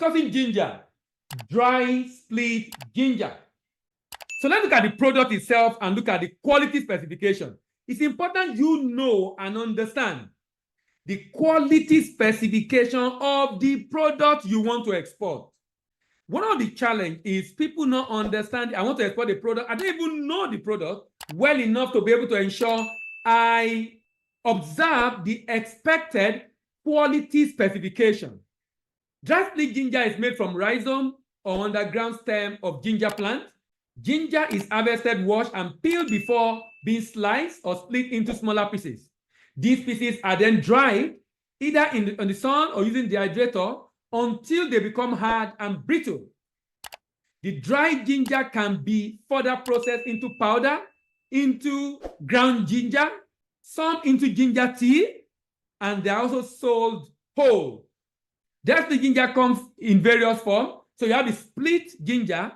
discussing ginger, dry split ginger. So let's look at the product itself and look at the quality specification. It's important you know and understand the quality specification of the product you want to export. One of the challenge is people not understand, I want to export the product, I don't even know the product well enough to be able to ensure I observe the expected quality specification. Dry split ginger is made from rhizome or underground stem of ginger plant. Ginger is harvested, washed, and peeled before being sliced or split into smaller pieces. These pieces are then dried either on the sun or using dehydrator until they become hard and brittle. The dried ginger can be further processed into powder, into ground ginger, some into ginger tea, and they are also sold whole. That's the ginger comes in various forms. So you have the split ginger,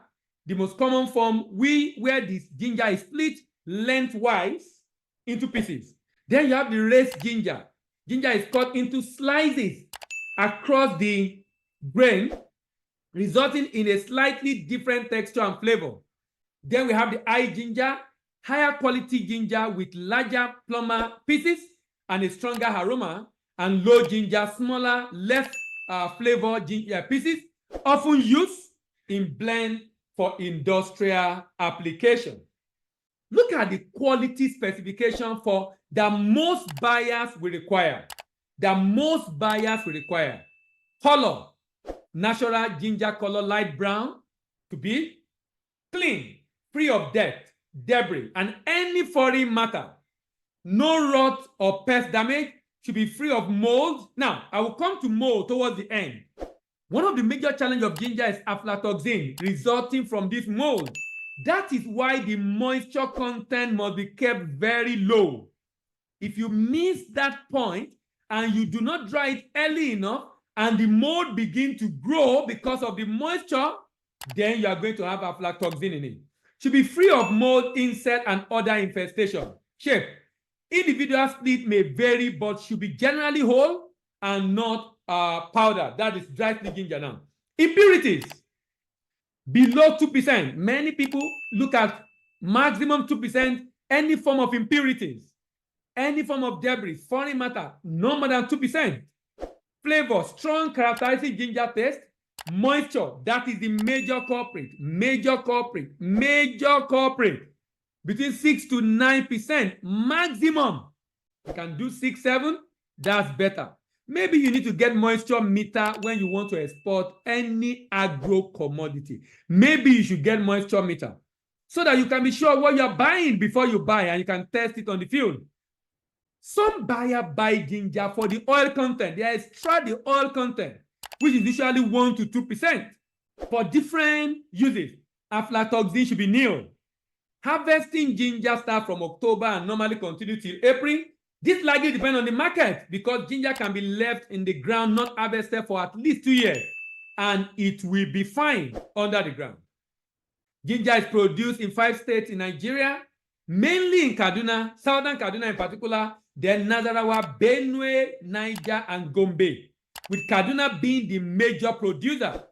the most common form, where this ginger is split lengthwise into pieces. Then you have the raised ginger. Ginger is cut into slices across the grain, resulting in a slightly different texture and flavor. Then we have the high ginger, higher quality ginger with larger plumber pieces and a stronger aroma, and low ginger, smaller, less flavor ginger pieces, often used in blend for industrial application. Look at the quality specification for the most buyers we require. The most buyers we require. Color, natural ginger color, light brown, to be clean, free of dirt, debris, and any foreign matter. No rot or pest damage, should be free of mold. Now, I will come to mold towards the end. One of the major challenges of ginger is aflatoxin resulting from this mold. That is why the moisture content must be kept very low. If you miss that point and you do not dry it early enough and the mold begin to grow because of the moisture, then you are going to have aflatoxin in it. Should be free of mold, insect, and other infestation. Shape. Individual split may vary, but should be generally whole and not powder. That is dry split ginger now. Impurities. Below 2%. Many people look at maximum 2%, any form of impurities, any form of debris, foreign matter, no more than 2%. Flavor, strong characteristic ginger taste. Moisture, that is the major culprit, major culprit. Between 6 to 9% maximum. You can do 6, 7, that's better. Maybe you need to get moisture meter when you want to export any agro commodity. Maybe you should get moisture meter so that you can be sure what you're buying before you buy and you can test it on the field. Some buyer buy ginger for the oil content. They extract the oil content, which is usually 1 to 2%. For different uses, aflatoxin should be nil. Harvesting ginger starts from October and normally continue till April. This likely depends on the market because ginger can be left in the ground not harvested for at least 2 years and it will be fine under the ground. Ginger is produced in 5 states in Nigeria, mainly in Kaduna, southern Kaduna in particular, then Nasarawa, Benue, Niger, and Gombe, with Kaduna being the major producer.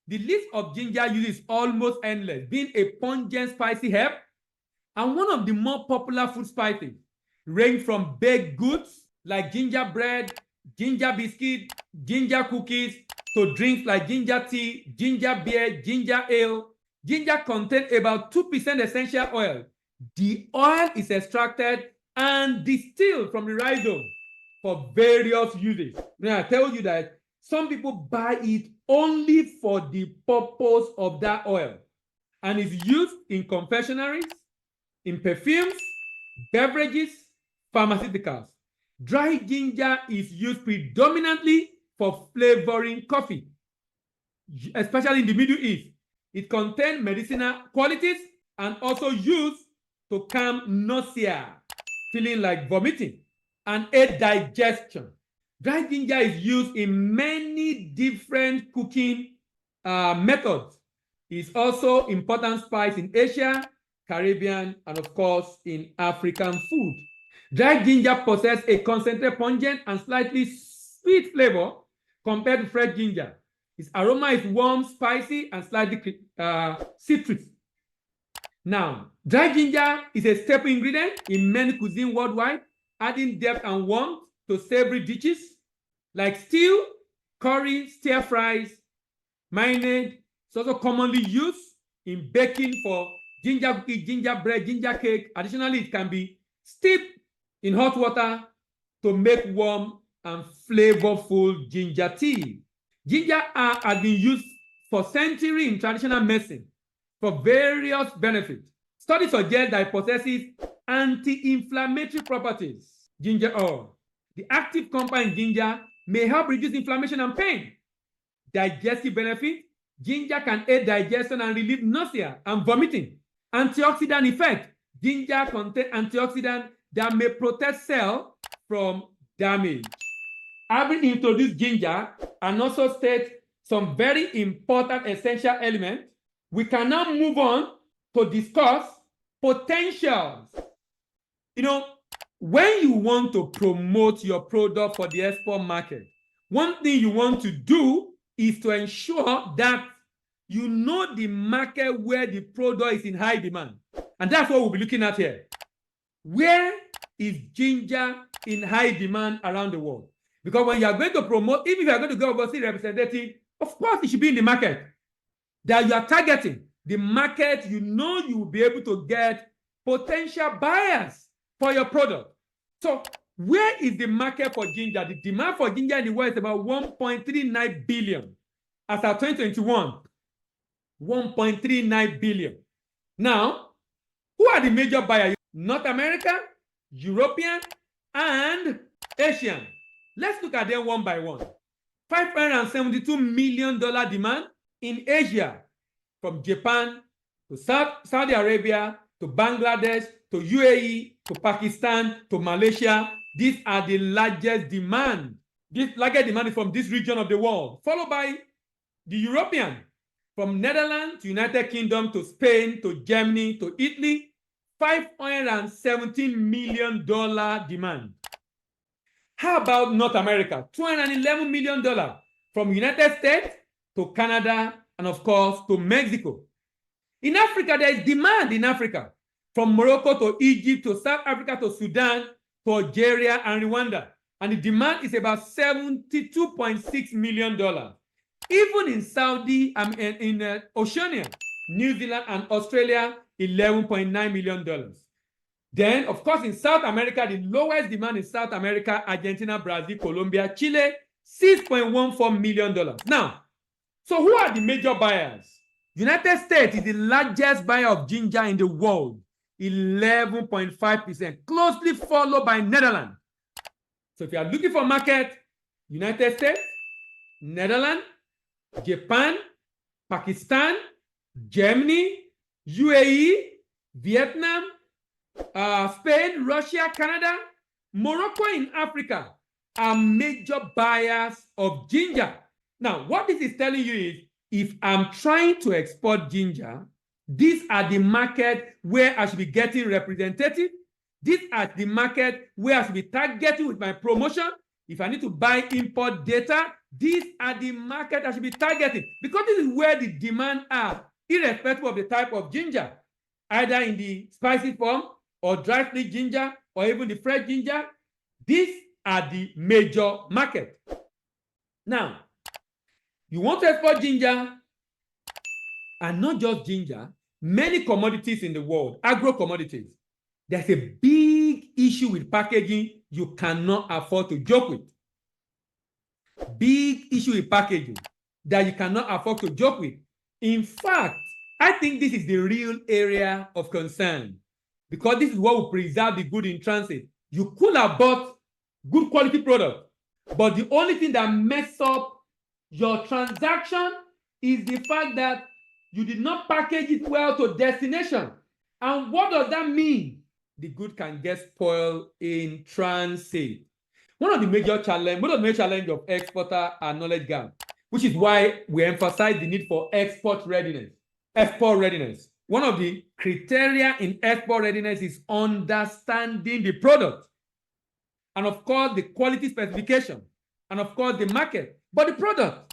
The list of ginger use is almost endless, being a pungent spicy herb and one of the more popular food spices, range from baked goods like ginger bread, ginger biscuit, ginger cookies, to drinks like ginger tea, ginger beer, ginger ale. Ginger contains about 2% essential oil. The oil is extracted and distilled from the rhizome for various uses. Now, I tell you that some people buy it only for the purpose of that oil and is used in confectionaries, in perfumes, beverages, pharmaceuticals. Dry ginger is used predominantly for flavoring coffee, especially in the Middle East. It contains medicinal qualities and also used to calm nausea, feeling like vomiting, and aid digestion. Dry ginger is used in many different cooking methods. It's also important spice in Asia, Caribbean, and of course in African food. Dry ginger possesses a concentrated pungent and slightly sweet flavor compared to fresh ginger. Its aroma is warm, spicy, and slightly citrus. Now, dry ginger is a staple ingredient in many cuisines worldwide, adding depth and warmth to savory dishes like stew, curry, stir fries, marinade. It's also commonly used in baking for ginger cookies, ginger bread, ginger cake. Additionally, it can be steeped in hot water to make warm and flavorful ginger tea. Ginger has been used for centuries in traditional medicine for various benefits. Studies suggest that it possesses anti-inflammatory properties. Ginger oil. The active compound in ginger may help reduce inflammation and pain. Digestive benefit. Ginger can aid digestion and relieve nausea and vomiting. Antioxidant effect. Ginger contains antioxidants that may protect cells from damage. Having introduced ginger and also state some very important essential elements, we can now move on to discuss potentials. You know, when you want to promote your product for the export market, one thing you want to do is to ensure that you know the market where the product is in high demand. And that's what we'll be looking at here. Where is ginger in high demand around the world? Because when you are going to promote, even if you are going to go overseas representative, of course it should be in the market that you are targeting, the market you know you will be able to get potential buyers for your product. So where is the market for ginger? The demand for ginger in the world is about 1.39 billion. As of 2021, 1.39 billion. Now, who are the major buyers? North America, European, and Asian. Let's look at them one by one. $572 million demand in Asia, from Japan to Saudi Arabia to Bangladesh to UAE to Pakistan to Malaysia. These are the largest demand. This largest demand is from this region of the world, followed by the European, from Netherlands to United Kingdom to Spain to Germany to Italy. $517 million demand. How about North America? $211 million from United States to Canada and, of course, to Mexico. In Africa, there is demand in Africa, from Morocco to Egypt to South Africa to Sudan to Algeria and Rwanda. And the demand is about $72.6 million. Even in Saudi, in Oceania, New Zealand and Australia, $11.9 million. Then, of course, in South America, the lowest demand in South America, Argentina, Brazil, Colombia, Chile, $6.14 million. Now, so who are the major buyers? United States is the largest buyer of ginger in the world, 11.5%, closely followed by Netherlands. So if you are looking for market, United States, Netherlands, Japan, Pakistan, Germany, UAE, Vietnam, Spain, Russia, Canada, Morocco in Africa are major buyers of ginger. Now, what this is telling you is, if I'm trying to export ginger, these are the market where I should be getting representative. These are the market where I should be targeting with my promotion. If I need to buy import data, these are the market I should be targeting, because this is where the demand are, irrespective of the type of ginger, either in the spicy form or dry flake ginger or even the fresh ginger. These are the major market. Now, you want to export ginger, and not just ginger, many commodities in the world, agro commodities. There's a big issue with packaging you cannot afford to joke with. Big issue with packaging that you cannot afford to joke with. In fact, I think this is the real area of concern, because this is what will preserve the good in transit. You could have bought good quality product, but the only thing that messes up your transaction is the fact that you did not package it well to destination. And what does that mean? The good can get spoiled in transit. One of the major challenges of exporter are knowledge gap, which is why we emphasize the need for export readiness. One of the criteria in export readiness is understanding the product, and of course the quality specification, and of course the market. But the product,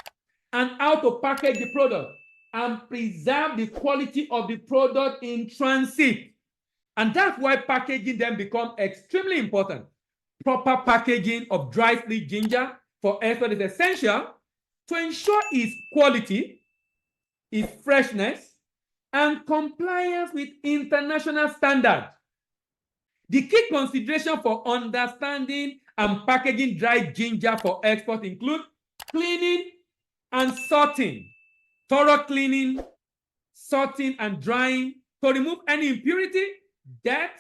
and how to package the product and preserve the quality of the product in transit. And that's why packaging then becomes extremely important. Proper packaging of dry split ginger for export is essential to ensure its quality, its freshness, and compliance with international standards. The key consideration for understanding and packaging dry ginger for export include cleaning and sorting, thorough cleaning, sorting, and drying to remove any impurity, dirt,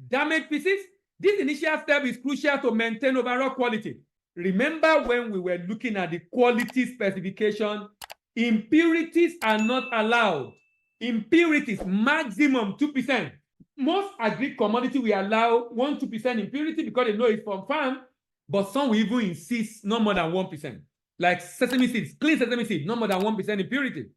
damaged pieces. This initial step is crucial to maintain overall quality. Remember when we were looking at the quality specification, impurities are not allowed. Impurities, maximum 2%. Most agri commodity will allow 1-2% impurity because they know it's from farm, but some will even insist no more than 1%. Like sesame seeds, clean sesame seeds, no more than 1% impurity.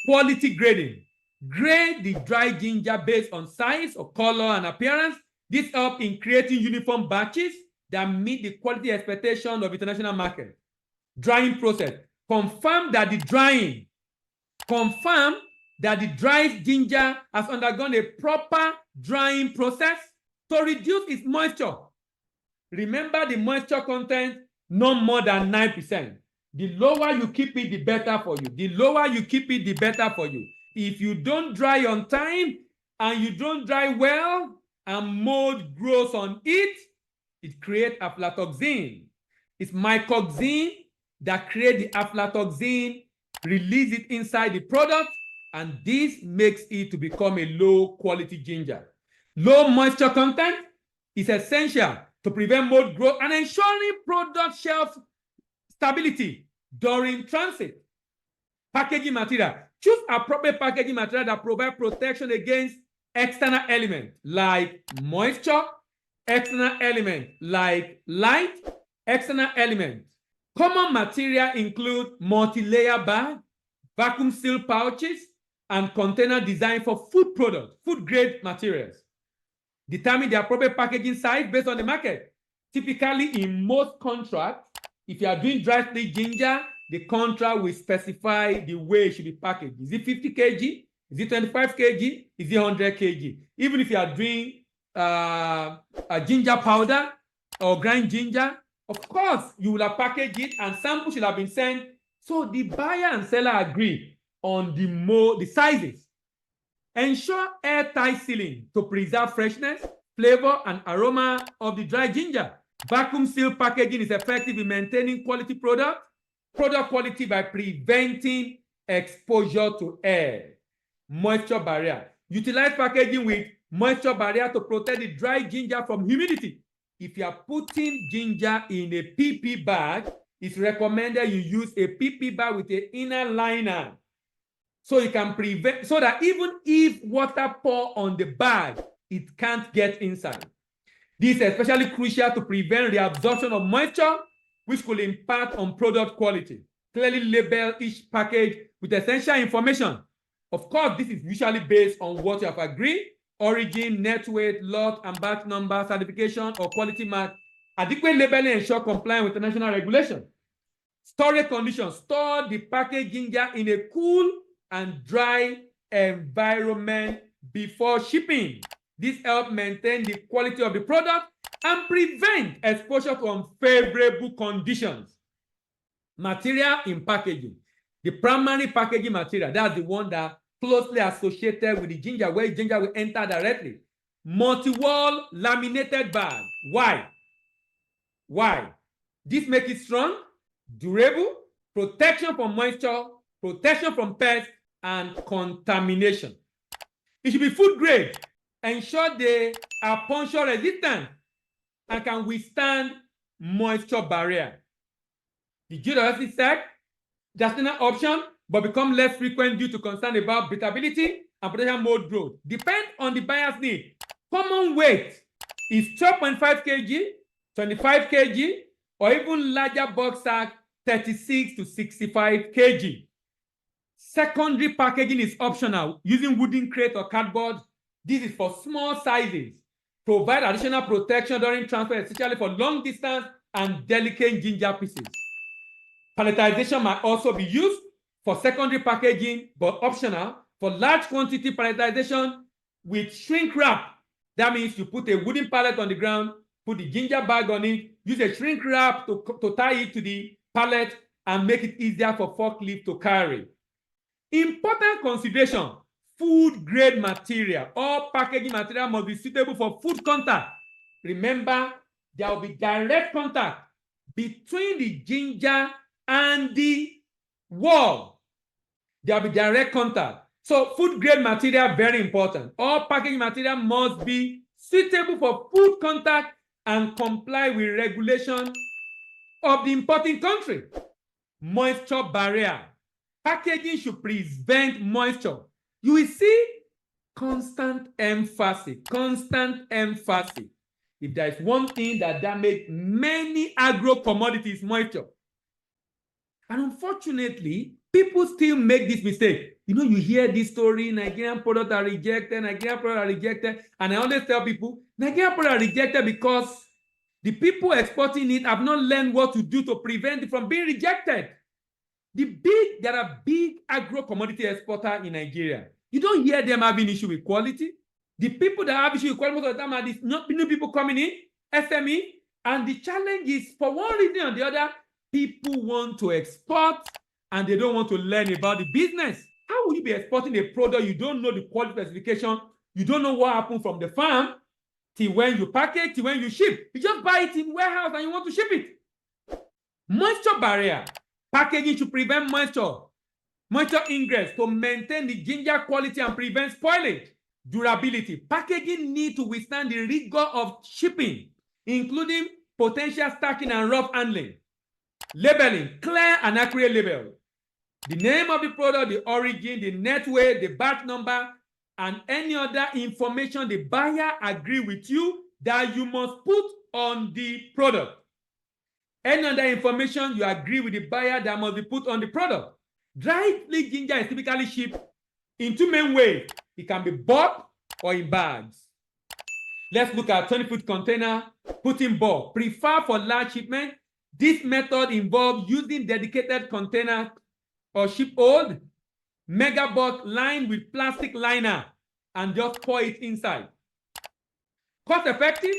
Quality grading. Grade the dry ginger based on size or color and appearance. This helps in creating uniform batches that meet the quality expectation of international market. Drying process. Confirm that the dried ginger has undergone a proper drying process to reduce its moisture. Remember the moisture content, no more than 9%. The lower you keep it, the better for you. The lower you keep it, the better for you. If you don't dry on time and you don't dry well and mold grows on it, it creates aflatoxin. It's mycoxin that creates the aflatoxin, release it inside the product, and this makes it to become a low quality ginger. Low moisture content is essential to prevent mold growth and ensuring product shelf stability during transit. Packaging material. Choose appropriate packaging material that provide protection against external elements like moisture, external elements like light, external elements. Common material include multi-layer bag, vacuum seal pouches, and container designed for food products, food grade materials. Determine the appropriate packaging size based on the market. Typically, in most contracts, if you are doing dry split ginger, the contract will specify the way it should be packaged. Is it 50 kg? Is it 25 kg? Is it 100 kg? Even if you are doing a ginger powder or grind ginger, of course, you will have packaged it and samples should have been sent. So the buyer and seller agree on the sizes. Ensure airtight sealing to preserve freshness, flavor, and aroma of the dry ginger. Vacuum seal packaging is effective in maintaining quality product quality by preventing exposure to air. Moisture barrier. Utilize packaging with moisture barrier to protect the dry ginger from humidity. If you are putting ginger in a PP bag, it's recommended you use a PP bag with an inner liner so you can prevent, so that even if water pour on the bag, it can't get inside. This is especially crucial to prevent reabsorption of moisture, which could impact on product quality. Clearly label each package with essential information. Of course, this is usually based on what you have agreed: origin, net weight, lot and batch number, certification, or quality mark. Adequate labeling ensures compliance with international regulation. Storage conditions. Store the packaged ginger in a cool and dry environment before shipping. This helps maintain the quality of the product and prevent exposure to unfavorable conditions. Material in packaging. The primary packaging material, that's the one that closely associated with the ginger, where ginger will enter directly. Multi-wall laminated bag. Why? This makes it strong, durable, protection from moisture, protection from pests, and contamination. It should be food grade. Ensure they are puncture resistant and can withstand moisture barrier. The geographic set, just an option, but become less frequent due to concern about breathability and potential mold growth. Depend on the buyer's need. Common weight is 12.5 kg, 25 kg, or even larger box sack, 36 to 65 kg. Secondary packaging is optional, using wooden crate or cardboard. This is for small sizes. Provide additional protection during transport, especially for long distance and delicate ginger pieces. Palletization might also be used for secondary packaging, but optional. For large quantity palletization with shrink wrap, that means you put a wooden pallet on the ground, put the ginger bag on it, use a shrink wrap to tie it to the pallet and make it easier for forklift to carry. Important consideration: food grade material. All packaging material must be suitable for food contact. Remember, there will be direct contact between the ginger and the wall. There will be direct contact. So food grade material, very important. All packaging material must be suitable for food contact and comply with regulation of the importing country. Moisture barrier. Packaging should prevent moisture. You will see constant emphasis. If there is one thing that damages many agro commodities, moisture. And unfortunately, people still make this mistake. You hear this story, Nigerian products are rejected, and I always tell people, Nigerian products are rejected because the people exporting it have not learned what to do to prevent it from being rejected. There are big agro commodity exporters in Nigeria. You don't hear them having issue with quality. The people that have issue with quality most of the time are these new people coming in, SME, and the challenge is, for one reason or the other, people want to export and they don't want to learn about the business. How will you be exporting a product you don't know the quality specification, you don't know what happened from the farm, till when you package, till when you ship? You just buy it in warehouse and you want to ship it. Moisture barrier. Packaging should prevent moisture ingress to maintain the ginger quality and prevent spoilage. Durability. Packaging need to withstand the rigor of shipping, including potential stacking and rough handling. Labeling. Clear and accurate label. The name of the product, the origin, the net weight, the batch number, and any other information the buyer agree with you that you must put on the product. Any other information you agree with the buyer that must be put on the product. Dried leaf ginger is typically shipped in two main ways. It can be bulk or in bags. Let's look at 20-foot container, put in bulk. Prefer for large shipment. This method involves using dedicated container or ship old mega bulk lined with plastic liner and just pour it inside. Cost effective,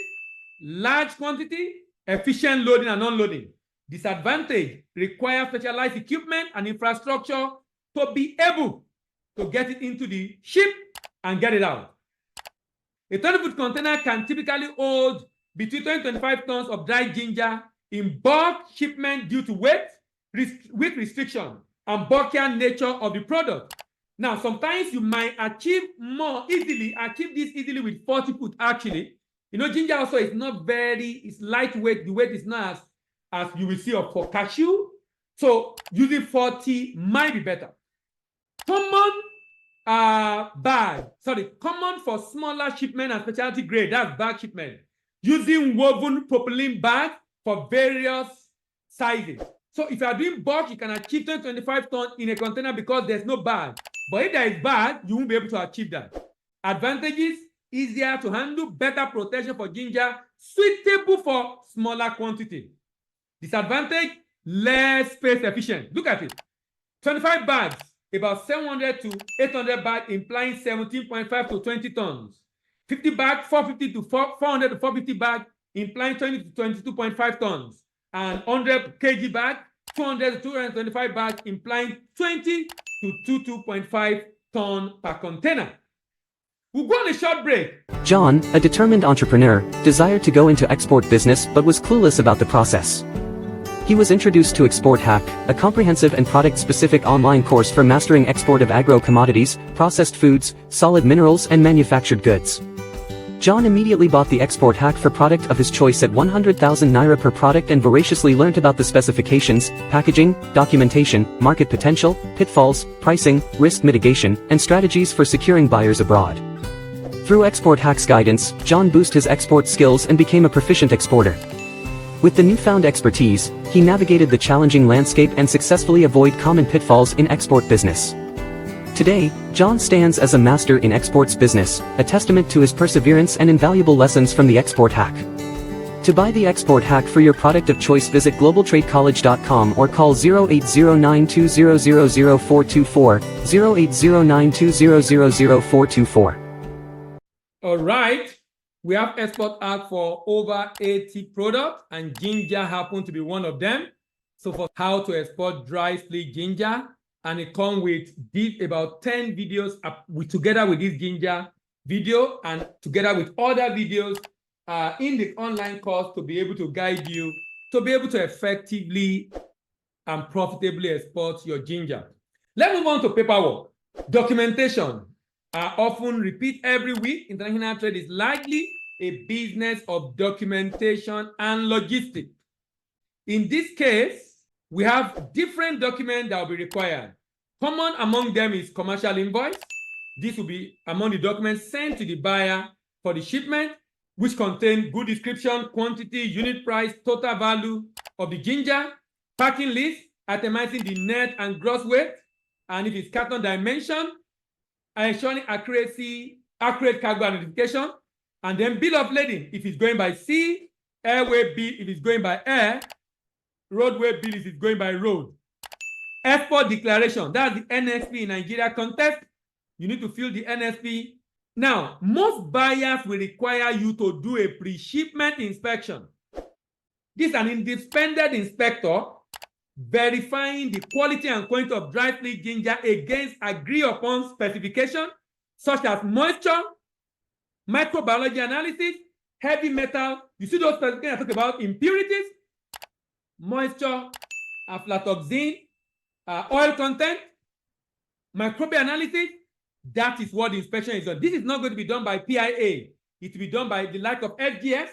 large quantity, efficient loading and unloading. Disadvantage: require specialized equipment and infrastructure to be able to get it into the ship and get it out. A 20-foot container can typically hold between 20 and 25 tons of dried ginger in bulk shipment due to weight restriction and bulkier nature of the product. Now, sometimes you might achieve this easily with 40-foot actually. Ginger also is not it's lightweight. The weight is not as you will see for cashew. So using 40 might be better. Common for smaller shipment and specialty grade, that's bag shipment. Using woven propylene bag for various sizes. So if you are doing bulk, you can achieve 20 to 25 tons in a container because there's no bag. But if there is bag, you won't be able to achieve that. Advantages: easier to handle, better protection for ginger, suitable for smaller quantity. Disadvantage: less space efficient. Look at it. 25 bags, about 700 to 800 bags, implying 17.5 to 20 tons. 50 bags, 450 to 400 to 450 bags, implying 20 to 22.5 tons. And 100 kg bag, 200 to 225 bags, implying 20 to 22.5 tons per container. We'll go on a short break. John, a determined entrepreneur, desired to go into export business but was clueless about the process. He was introduced to Export Hack, a comprehensive and product-specific online course for mastering export of agro-commodities, processed foods, solid minerals and manufactured goods. John immediately bought the Export Hack for product of his choice at 100,000 naira per product and voraciously learnt about the specifications, packaging, documentation, market potential, pitfalls, pricing, risk mitigation, and strategies for securing buyers abroad. Through Export Hack's guidance, John boosted his export skills and became a proficient exporter. With the newfound expertise, he navigated the challenging landscape and successfully avoided common pitfalls in export business. Today, John stands as a master in exports business, a testament to his perseverance and invaluable lessons from the Export Hack. To buy the export hack for your product of choice, visit globaltradecollege.com or call 080920000424, 080920000424. All right. We have export hack for over 80 products, and ginger happens to be one of them. So for how to export dry split ginger, and it comes with about 10 videos together with this ginger video and together with other videos in the online course to be able to guide you to be able to effectively and profitably export your ginger. Let's move on to paperwork. Documentation are often repeat every week. International trade is likely a business of documentation and logistics. In this case, we have different documents that will be required. Common among them is commercial invoice. This will be among the documents sent to the buyer for the shipment, which contain good description, quantity, unit price, total value of the ginger, packing list, itemizing the net and gross weight, and if it's carton dimension, ensuring accurate cargo identification, and then bill of lading if it's going by sea, airway bill if it's going by air, roadway bill if it's going by road. Export declaration, that's the NSP in Nigeria context. You need to fill the NSP. Now, most buyers will require you to do a pre-shipment inspection. This is an independent inspector verifying the quality and quantity of dry split ginger against agreed upon specifications such as moisture, microbiology analysis, heavy metal. You see those specifications I talk about: impurities, moisture, aflatoxin, oil content, microbial analysis. That is what the inspection is done. This is not going to be done by PIA. It will be done by the like of FGS,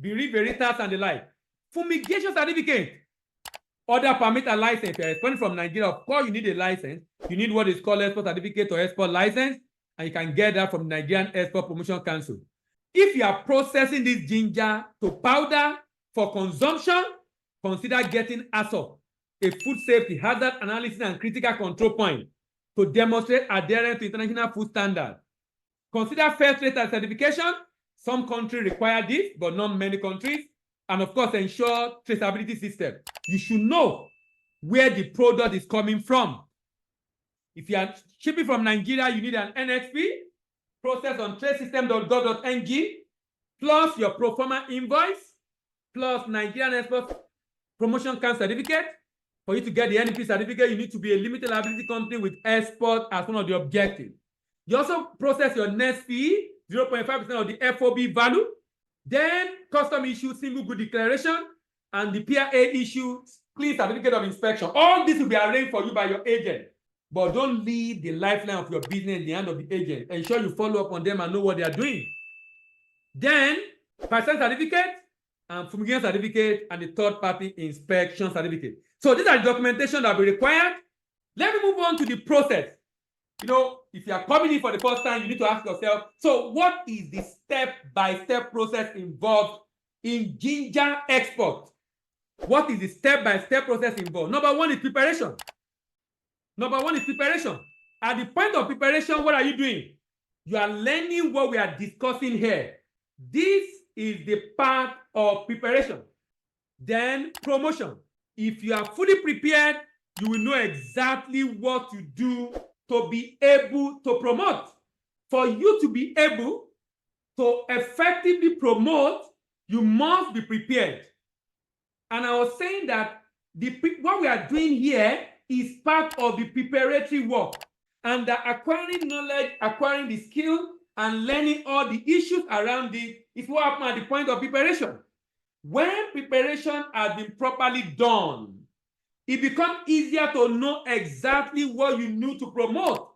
Biri Veritas, and the like. Fumigation certificate, other permit and license. If you're exporting from Nigeria, of course, you need a license. You need what is called export certificate or export license, and you can get that from the Nigerian Export Promotion Council. If you are processing this ginger to powder for consumption, consider getting ASSOP, a food safety hazard analysis and critical control point, to demonstrate adherence to international food standards. Consider fair trade certification. Some countries require this, but not many countries. And of course, ensure traceability system. You should know where the product is coming from. If you are shipping from Nigeria, you need an NXP, process on tradesystem.gov.ng, plus your pro forma invoice, plus Nigerian Export Promotion Council certificate. For you to get the NEP certificate, you need to be a limited liability company with export as one of the objectives. You also process your next fee, 0.5% of the FOB value. Then custom issue single good declaration, and the PIA issue clean certificate of inspection. All this will be arranged for you by your agent. But don't leave the lifeline of your business in the hand of the agent. Ensure you follow up on them and know what they are doing. Then, percent certificate, and fumigation certificate, and the third-party inspection certificate. So these are the documentation that will be required. Let me move on to the process. You know, if you are coming in for the first time, you need to ask yourself, so what is the step-by-step process involved in ginger export? What is the step-by-step process involved? Number one is preparation. At the point of preparation, what are you doing? You are learning what we are discussing here. This is the part of preparation. Then promotion. If you are fully prepared, you will know exactly what to do to be able to promote. For you to be able to effectively promote, you must be prepared. And I was saying that what we are doing here is part of the preparatory work. And that acquiring knowledge, acquiring the skill, and learning all the issues around it is what happens at the point of preparation. When preparation has been properly done, it becomes easier to know exactly what you need to promote.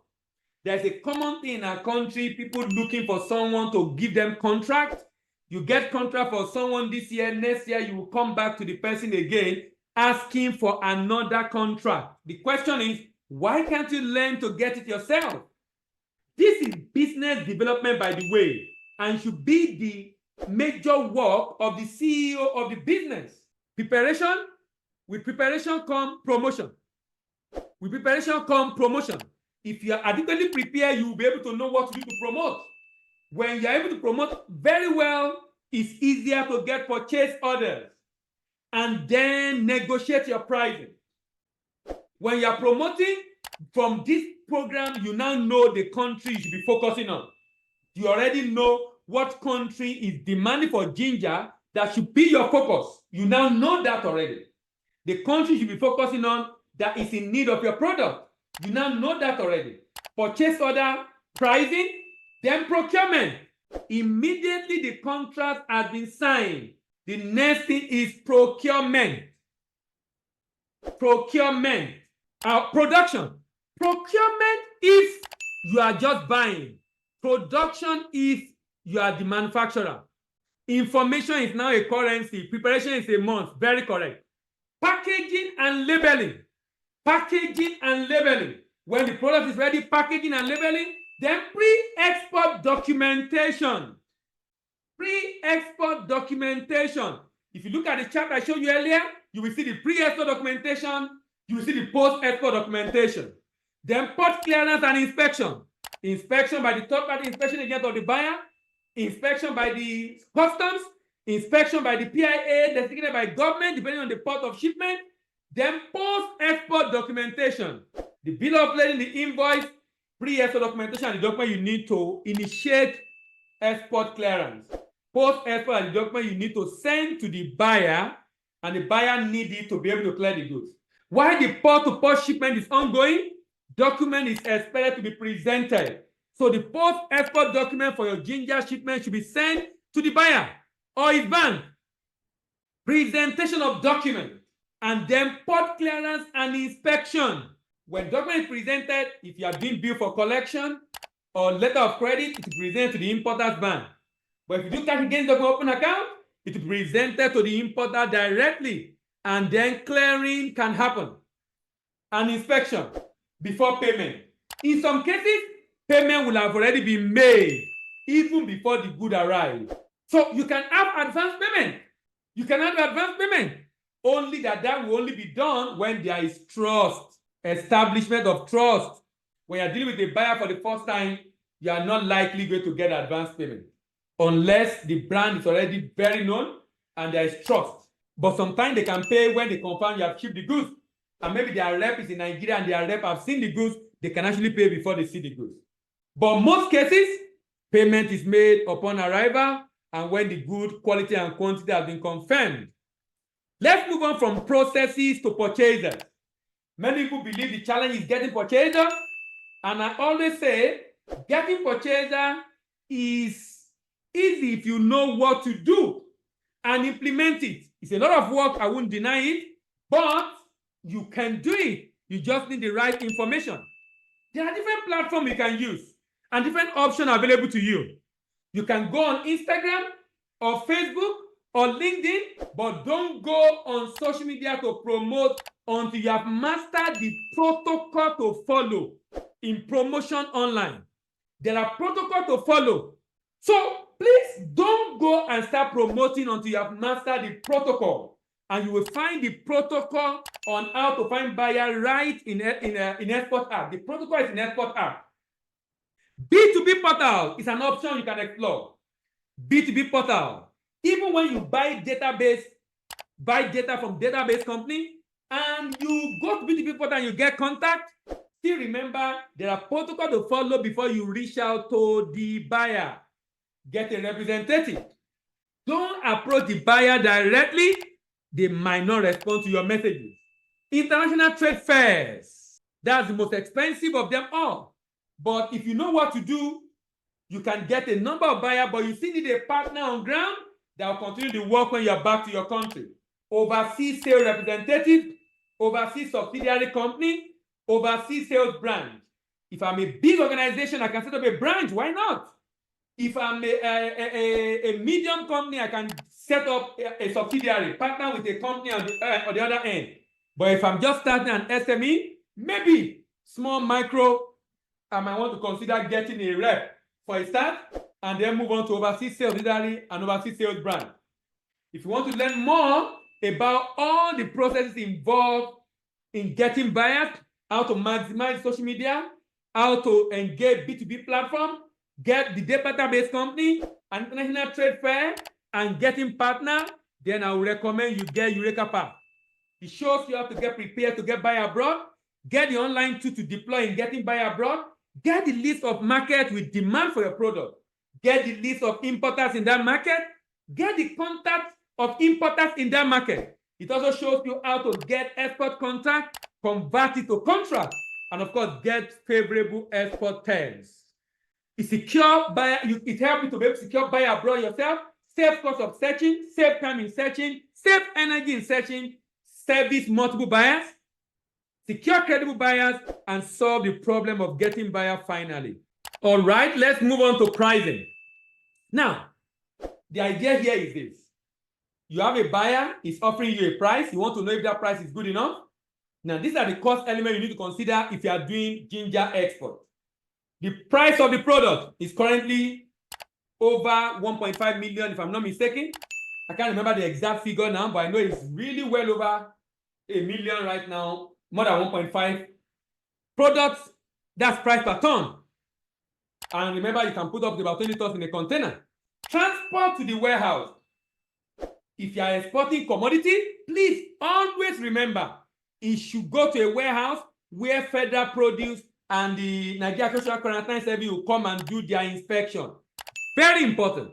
There's a common thing in our country, people looking for someone to give them contract. You get contract for someone this year, next year you will come back to the person again asking for another contract. The question is, why can't you learn to get it yourself? This is business development, by the way, and should be the major work of the CEO of the business. Preparation. With preparation come promotion. With preparation come promotion. If you are adequately prepared, you will be able to know what to do to promote. When you are able to promote very well, it's easier to get purchase orders and then negotiate your pricing. When you're promoting from this program, you now know the country you should be focusing on. You already know what country is demanding for ginger that should be your focus. You now know that already. The country you should be focusing on that is in need of your product. You now know that already. Purchase order, pricing, then procurement. Immediately the contract has been signed. The next thing is procurement. Procurement. Production. Procurement if you are just buying. Production if you are the manufacturer. Information is now a currency. Preparation is a month. Very correct. Packaging and labeling. Packaging and labeling. When the product is ready, packaging and labeling. Then pre-export documentation. Pre-export documentation. If you look at the chart I showed you earlier, you will see the pre-export documentation. You will see the post-export documentation. Then port clearance and inspection. Inspection by the third-party inspection agent of the buyer. Inspection by the customs. Inspection by the PIA designated by government, depending on the port of shipment. Then post-export documentation. The bill of lading, the invoice, pre-export documentation, and the document you need to initiate export clearance. Post-export are the document you need to send to the buyer, and the buyer needs it to be able to clear the goods. While the port-to-port shipment is ongoing, document is expected to be presented. So the post-export document for your ginger shipment should be sent to the buyer or his bank. Presentation of document, and then port clearance and inspection. When document is presented, if you are being billed for collection or letter of credit, it is presented to the importer's bank. But if you do cash against document open account, it is presented to the importer directly, and then clearing can happen. And inspection before payment. In some cases, payment will have already been made even before the good arrives. So you can have advance payment. You can have advance payment. Only that will only be done when there is trust, establishment of trust. When you're dealing with a buyer for the first time, you are not likely going to get advance payment unless the brand is already very known and there is trust. But sometimes they can pay when they confirm you have shipped the goods. And maybe their rep is in Nigeria and their rep have seen the goods, they can actually pay before they see the goods. But most cases, payment is made upon arrival and when the good quality and quantity have been confirmed. Let's move on from processes to purchasers. Many people believe the challenge is getting purchaser, and I always say getting purchaser is easy if you know what to do and implement it. It's a lot of work, I won't deny it, but you can do it. You just need the right information. There are different platforms you can use and different options available to you. You can go on Instagram or Facebook or LinkedIn, but don't go on social media to promote until you have mastered the protocol to follow in promotion online. There are protocols to follow. So please don't go and start promoting until you have mastered the protocol. And you will find the protocol on how to find buyer right in Export app. The protocol is in Export app. B2B portal is an option you can explore. B2B portal. Even when you buy data from database company, and you go to B2B portal and you get contact, still remember there are protocols to follow before you reach out to the buyer. Get a representative. Don't approach the buyer directly. They might not respond to your messages. International trade fairs. That's the most expensive of them all. But if you know what to do, you can get a number of buyers, but you still need a partner on ground that will continue the work when you're back to your country. Overseas sales representative, overseas subsidiary company, overseas sales branch. If I'm a big organization, I can set up a branch. Why not? If I'm a medium company, I can set up a subsidiary, partner with a company on the other end. But if I'm just starting an SME, maybe small, micro, I might want to consider getting a rep for a start and then move on to overseas sales subsidiary and overseas sales brand. If you want to learn more about all the processes involved in getting buyers, how to maximize social media, how to engage B2B platform, get the database company, an international trade fair, and getting partner, then I will recommend you get Eureka Pack. It shows you how to get prepared to get buy abroad, get the online tool to deploy in getting buy abroad, get the list of markets with demand for your product, get the list of importers in that market, get the contact of importers in that market. It also shows you how to get export contract, convert it to contract, and of course, get favorable export terms. It secure buyer, it helps you to be able to secure buyer abroad yourself, save cost of searching, save time in searching, save energy in searching, service multiple buyers, secure credible buyers, and solve the problem of getting buyer finally. All right, let's move on to pricing. Now, the idea here is this. You have a buyer, he's offering you a price. You want to know if that price is good enough. Now, these are the cost elements you need to consider if you are doing ginger export. The price of the product is currently over 1.5 million, if I'm not mistaken. I can't remember the exact figure now, but I know it's really well over $1 million right now, more than 1.5. Products, that's price per ton. And remember, you can put up to about 20 tons in a container. Transport to the warehouse. If you are exporting commodity, please always remember, it should go to a warehouse where Federal Produce and the Nigeria Social Quarantine Service will come and do their inspection. Very important.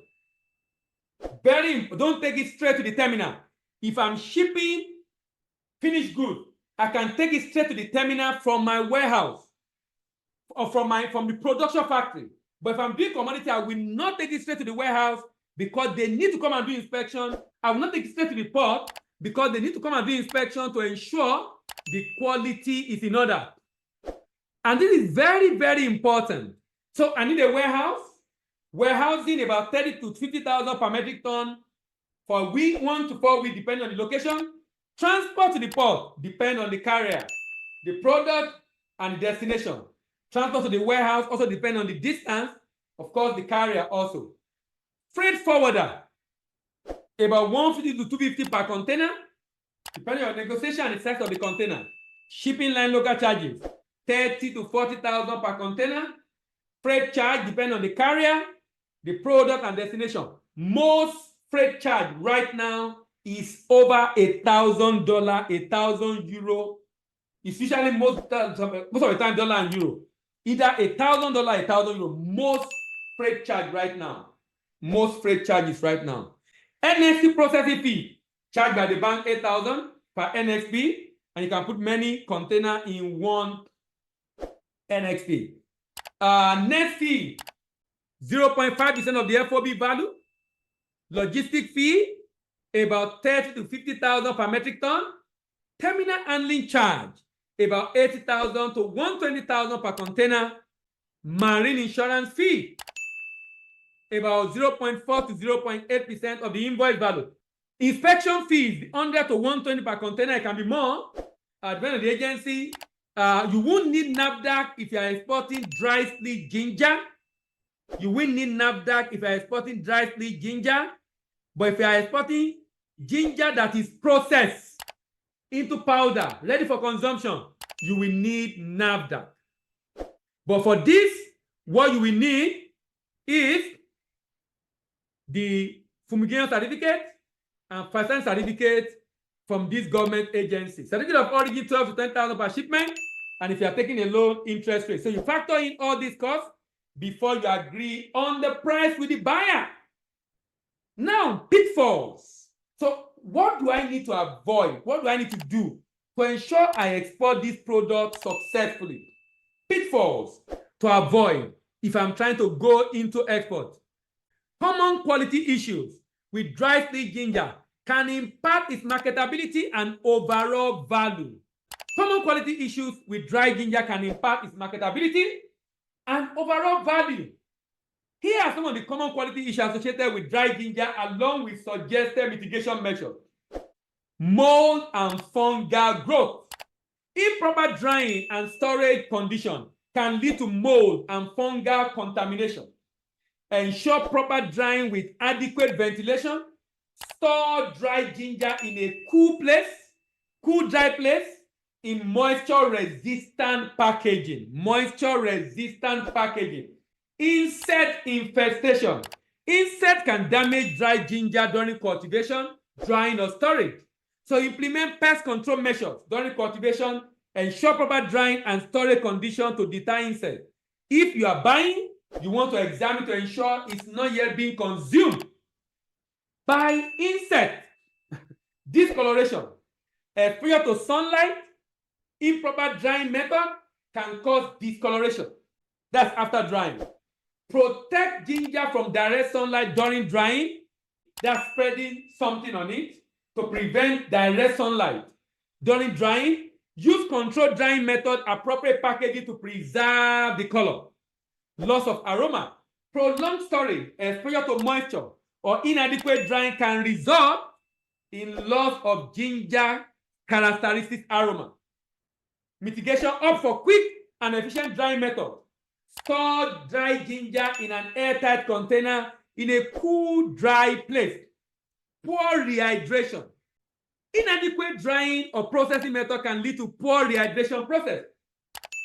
Don't take it straight to the terminal. If I'm shipping finished goods, I can take it straight to the terminal from my warehouse or from the production factory. But if I'm doing commodity, I will not take it straight to the warehouse because they need to come and do inspection. I will not take it straight to the port because they need to come and do inspection to ensure the quality is in order. And this is very, very important. So I need a warehouse. Warehousing about 30 to 50,000 per metric ton for week 1 to 4 weeks, depending on the location. Transport to the port depends on the carrier, the product, and the destination. Transport to the warehouse also depends on the distance, of course, the carrier also. Freight forwarder, about 150 to 250 per container, depending on negotiation and the size of the container. Shipping line local charges, 30 to 40,000 per container. Freight charge depends on the carrier, the product, and destination. Most freight charge right now is over $1,000, €1,000. It's usually most of the time dollar and euro. Either $1,000, €1,000. Most freight charge right now. Most freight charges right now. NXP processing fee charged by the bank 8,000 per NXP, and you can put many container in one NXP. Net fee 0.5% of the FOB value. Logistic fee about 30 to 50,000 per metric ton. Terminal handling charge about 80,000 to 120,000 per container. Marine insurance fee about 0.4 to 0.8% of the invoice value. Inspection fees 100 to 120 per container. It can be more depending on the agency. You won't need NAFDAC if you are exporting dry split ginger. You will need NAFDAC if you are exporting dry split ginger. But if you are exporting ginger that is processed into powder, ready for consumption, you will need NAFDAC. But for this, what you will need is the fumigation certificate and first-time certificate from this government agency. Certificate of origin 12 to 10,000 per shipment, and if you are taking a low interest rate. So you factor in all these costs before you agree on the price with the buyer. Now, pitfalls. So what do I need to avoid? What do I need to do to ensure I export this product successfully? Pitfalls to avoid if I'm trying to go into export. Common quality issues with dry split ginger can impact its marketability and overall value. Common quality issues with dry ginger can impact its marketability and overall value. Here are some of the common quality issues associated with dry ginger along with suggested mitigation measures. Mold and fungal growth. Improper drying and storage condition can lead to mold and fungal contamination. Ensure proper drying with adequate ventilation. Store dry ginger in a cool place, cool dry place, in moisture-resistant packaging. Moisture-resistant packaging. Insect infestation Insects can damage dry ginger during cultivation, drying, or storage. So implement pest control measures during cultivation, ensure proper drying and storage conditions to deter insects. If you are buying, you want to examine to ensure it's not yet being consumed by insects. Discoloration, exposure to sunlight, improper drying method can cause discoloration. That's after drying. Protect ginger from direct sunlight during drying. That's spreading something on it to prevent direct sunlight. During drying, use controlled drying method, appropriate packaging to preserve the color. Loss of aroma. Prolonged storage, exposure to moisture, or inadequate drying can result in loss of ginger characteristic aroma. Mitigation, opt for quick and efficient drying method. Store dry ginger in an airtight container in a cool, dry place. Poor rehydration. Inadequate drying or processing method can lead to poor rehydration process.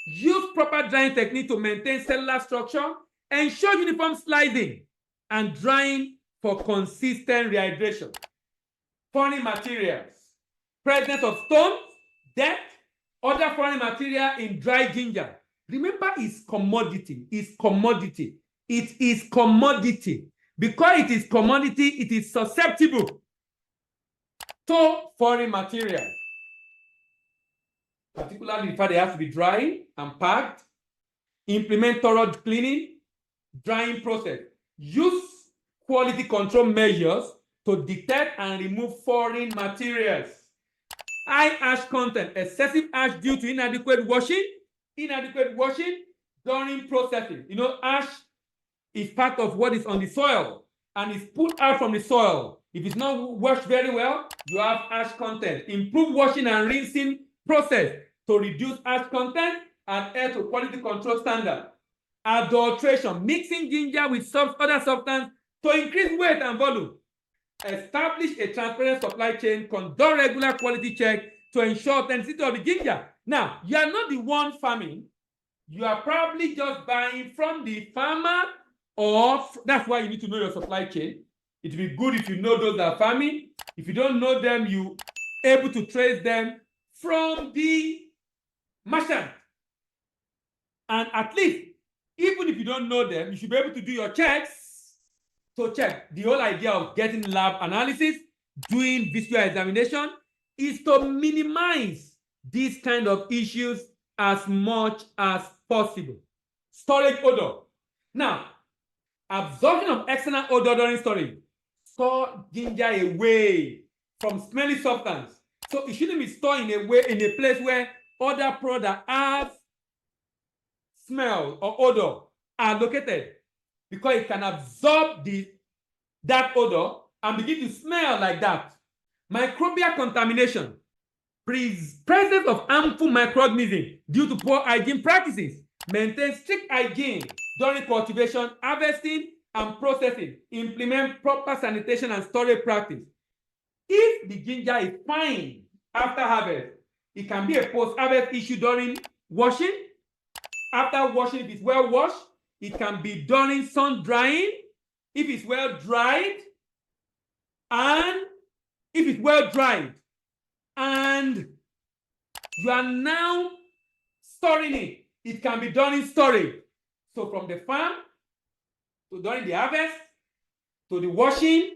Use proper drying technique to maintain cellular structure. Ensure uniform slicing and drying for consistent rehydration. Foreign materials. Presence of stones, dirt, other foreign material in dry ginger. Remember, it's commodity. It's commodity. It is commodity. Because it is commodity, it is susceptible to foreign materials. Particularly the fact they have to be dry and packed. Implement thorough cleaning, drying process. Use quality control measures to detect and remove foreign materials. High ash content, excessive ash due to inadequate washing during processing. You know, ash is part of what is on the soil and is pulled out from the soil. If it's not washed very well, you have ash content. Improve washing and rinsing process to reduce ash content and adhere to quality control standard. Adulteration, mixing ginger with other substances to increase weight and volume. Establish a transparent supply chain, conduct regular quality check to ensure authenticity of the ginger. Now, you are not the one farming. You are probably just buying from the farmer, or that's why you need to know your supply chain. It will be good if you know those that are farming. If you don't know them, you are able to trace them from the merchant. And at least, even if you don't know them, you should be able to do your checks. So check. The whole idea of getting lab analysis, doing visual examination, is to minimize these kind of issues as much as possible. Storage odor. Now, absorption of external odor during storage. Store ginger away from smelly substance. So it shouldn't be stored in a place where other products have smell or odor are located, because it can absorb that odor and begin to smell like that. Microbial contamination. Presence of harmful microorganisms due to poor hygiene practices. Maintain strict hygiene during cultivation, harvesting, and processing. Implement proper sanitation and storage practice. If the ginger is fine after harvest, it can be a post-harvest issue during washing. After washing, if it's well washed, it can be during sun drying, if it's well dried, and if it's well dried, and you are now storing it, it can be done in storage. So from the farm to during the harvest, to the washing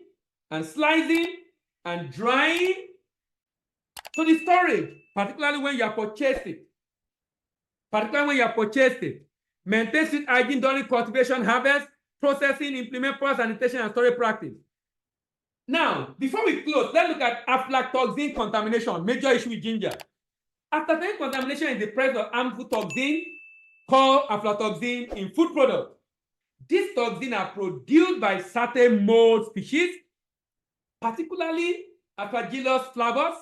and slicing and drying, to the storage, particularly when you are purchased it. Maintain strict hygiene during cultivation, harvest, processing, implement proper sanitation and storage practice. Now, before we close, let's look at aflatoxin contamination, major issue with ginger. Aflatoxin contamination is the presence of harmful toxin called aflatoxin in food products. These toxins are produced by certain mold species, particularly Aspergillus flavus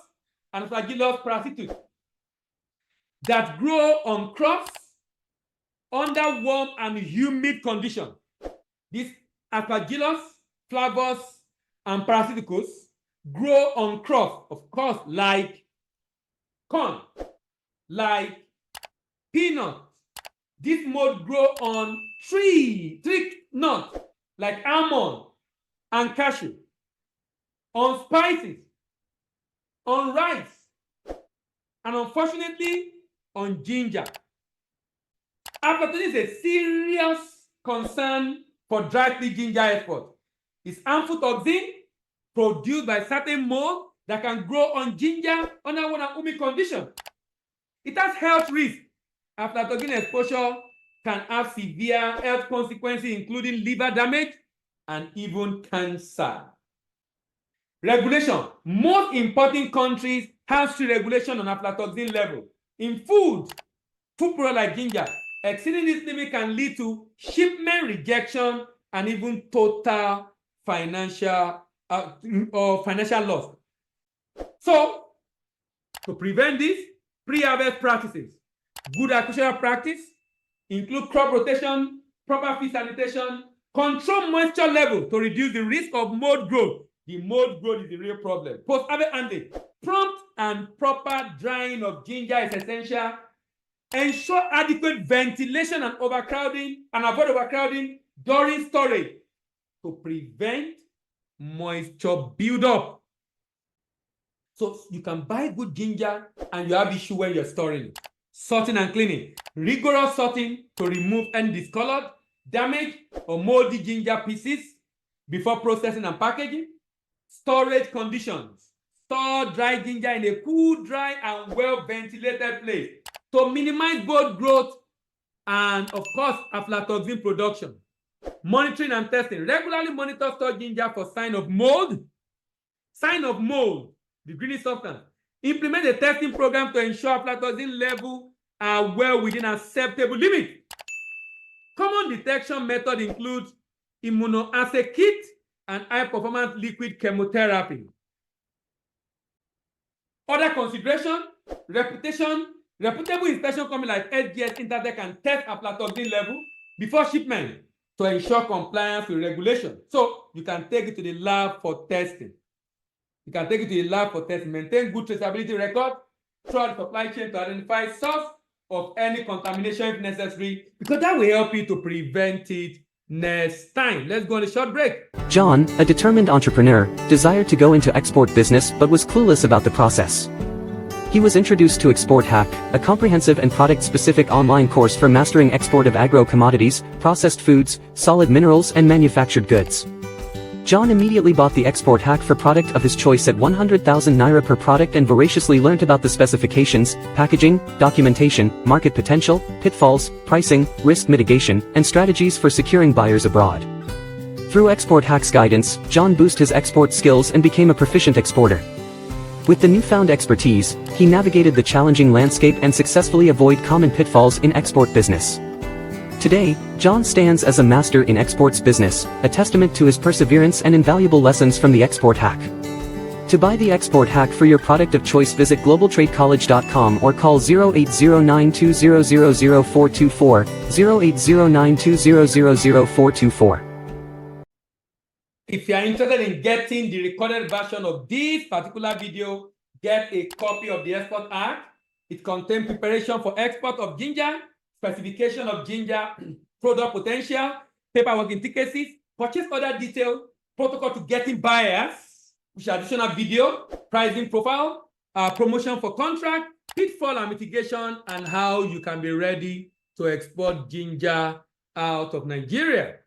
and Aspergillus parasitus, that grow on crops under warm and humid conditions. These Aspergillus flavus and parasiticus grow on crops, of course, like corn, like peanuts. This mold grow on tree nuts like almond, and cashew, on spices, on rice, and unfortunately, on ginger. Aflatoxin is a serious concern for dry split ginger export. It's harmful toxin produced by certain mold that can grow on ginger under one and humid condition. It has health risks. Aflatoxin exposure can have severe health consequences, including liver damage and even cancer. Regulation. Most important countries have strict regulation on aflatoxin level. In food product like ginger, exceeding this limit can lead to shipment rejection and even total financial loss. So, to prevent this, pre-harvest practices, good agricultural practice include crop rotation, proper field sanitation, control moisture level to reduce the risk of mold growth. The mold growth is the real problem. Post-harvest handling, prompt and proper drying of ginger is essential. Ensure adequate ventilation and overcrowding and avoid overcrowding during storage to prevent moisture buildup. So you can buy good ginger and you have issue when you're storing it. Sorting and cleaning. Rigorous sorting to remove any discolored, damaged, or moldy ginger pieces before processing and packaging. Storage conditions. Store dry ginger in a cool, dry, and well-ventilated place to minimize both growth and, of course, aflatoxin production. Monitoring and testing. Regularly monitor stored ginger for sign of mold. Sign of mold, the greenish substance. Implement a testing program to ensure aflatoxin levels are well within acceptable limits. Common detection method includes immunoassay kit and high-performance liquid chemotherapy. Other consideration, reputable inspection company like SGS Intertech can test aflatoxin level before shipment to ensure compliance with regulation. So you can take it to the lab for testing. Maintain good traceability record throughout the supply chain to identify source of any contamination if necessary, because that will help you to prevent it next time. Let's go on a short break. John, a determined entrepreneur, desired to go into export business but was clueless about the process. He was introduced to Export Hack, a comprehensive and product-specific online course for mastering export of agro-commodities, processed foods, solid minerals and manufactured goods. John immediately bought the Export Hack for product of his choice at 100,000 Naira per product and voraciously learnt about the specifications, packaging, documentation, market potential, pitfalls, pricing, risk mitigation, and strategies for securing buyers abroad. Through Export Hack's guidance, John boosted his export skills and became a proficient exporter. With the newfound expertise, he navigated the challenging landscape and successfully avoided common pitfalls in export business. Today, John stands as a master in exports business, a testament to his perseverance and invaluable lessons from the Export Hack. To buy the Export Hack for your product of choice, visit globaltradecollege.com or call 080920000424, 080920000424. If you are interested in getting the recorded version of this particular video, get a copy of the Export Hack. It contains preparation for export of ginger, specification of ginger, product potential, paperwork intricacies, purchase order detail, protocol to getting buyers, which are additional video, pricing profile, promotion for contract, pitfall and mitigation, and how you can be ready to export ginger out of Nigeria.